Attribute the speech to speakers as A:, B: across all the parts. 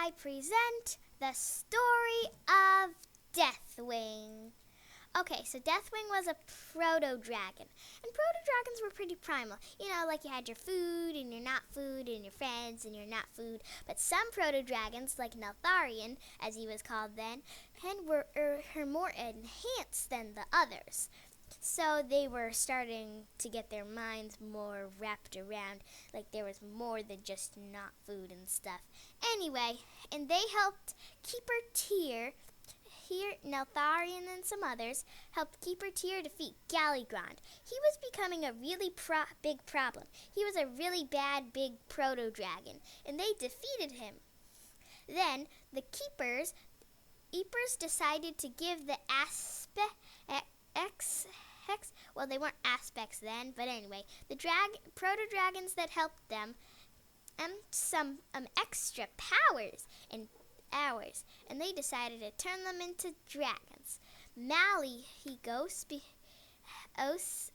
A: I present the story of Deathwing. Okay, so Deathwing was a proto-dragon. And proto-dragons were pretty primal. You know, like you had your food and your not food and your friends and your not food. But some proto-dragons, like Neltharion, as he was called then, were more enhanced than the others. So they were starting to get their minds more wrapped around, like there was more than just not food and stuff. Anyway, and they helped Keeper Tyr, Neltharion and some others, helped Keeper Tyr defeat Galligrand. He was becoming a really big problem. He was a really bad big proto-dragon, and they defeated him. Then the Keepers decided to give the well, they weren't aspects then, but anyway, the proto-dragons that helped them some extra powers and hours, and they decided to turn them into dragons. Mali, Os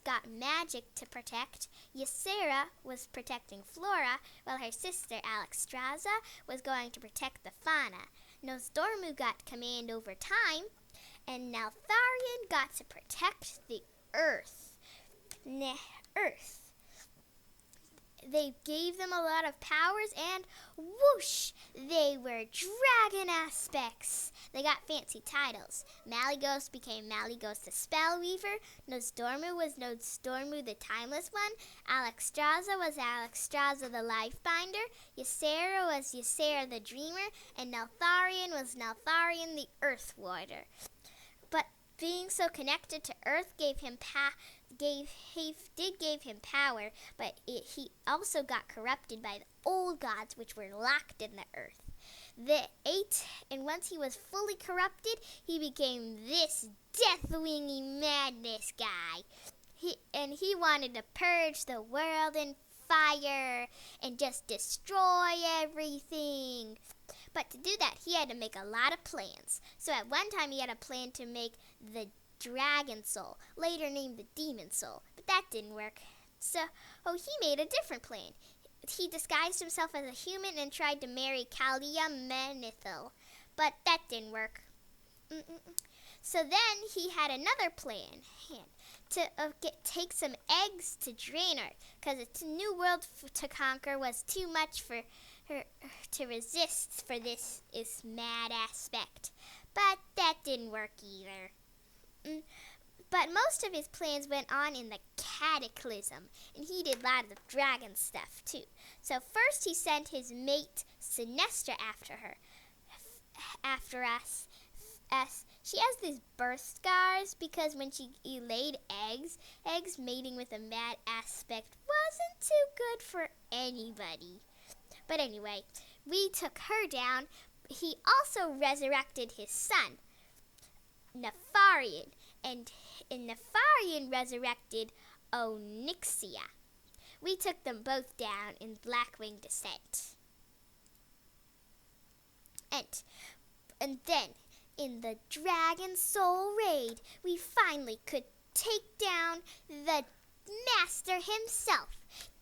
A: got magic to protect. Ysera was protecting Flora, while her sister Alexstrasza was going to protect the fauna. Nosdormu got command over time, and Neltharion got to protect the Earth. They gave them a lot of powers, and whoosh, they were dragon aspects. They got fancy titles. Malygos became Malygos the Spellweaver. Nosdormu was Nosdormu the Timeless One. Alexstrasza was Alexstrasza the Lifebinder. Ysera was Ysera the Dreamer. And Neltharion was Neltharion the Earth Warder. But being so connected to Earth gave him power, but he also got corrupted by the old gods, which were locked in the Earth. And once he was fully corrupted, he became this Deathwingy madness guy. He wanted to purge the world in fire and just destroy everything. But to do that, he had to make a lot of plans. So at one time, he had a plan to make the Dragon Soul, later named the Demon Soul, but that didn't work. So he made a different plan. He disguised himself as a human and tried to marry Kalia Menethil, but that didn't work. So then he had another plan to take some eggs to Draenor, because a new world to conquer was too much for her to resist for this mad aspect. But that didn't work either. But most of his plans went on in the cataclysm, and he did a lot of dragon stuff too. So first he sent his mate Sinestra after us. She has these birth scars because when she laid eggs mating with a mad aspect wasn't too good for anybody. But anyway, we took her down. He also resurrected his son, Nefarian, and Nefarian resurrected Onyxia. We took them both down in Blackwing descent. And then, in the Dragon Soul Raid, we finally could take down the Master himself,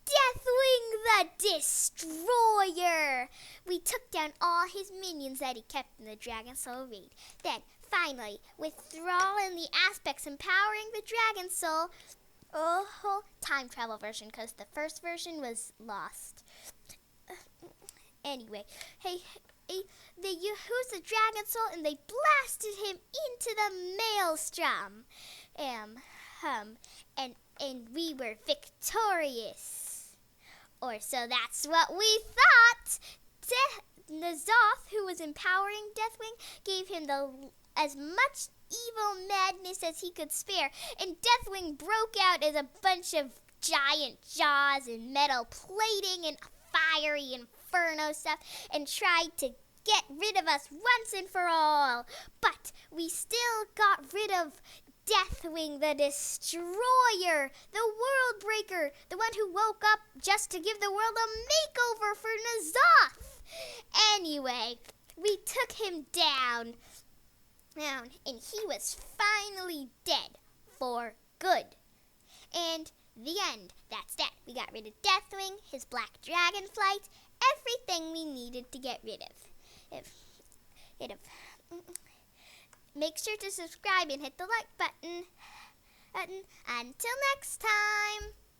A: Deathwing the Destroyer. We took down all his minions that he kept in the Dragon Soul Raid. Then, finally, with Thrall and the aspects empowering the Dragon Soul, time travel version, because the first version was lost. Anyway, they used the Dragon Soul and they blasted him into the maelstrom. And we were victorious. Or so that's what we thought. N'Zoth, who was empowering Deathwing, gave him as much evil madness as he could spare, and Deathwing broke out as a bunch of giant jaws and metal plating and fiery inferno stuff, and tried to get rid of us once and for all. But we still got rid of Deathwing the Destroyer, the World Breaker, the one who woke up just to give the world a makeover for N'Zoth. Anyway, we took him down, and he was finally dead for good. And the end. That's that. We got rid of Deathwing, his black dragon flight, everything we needed to get rid of. if make sure to subscribe and hit the like button. Until next time.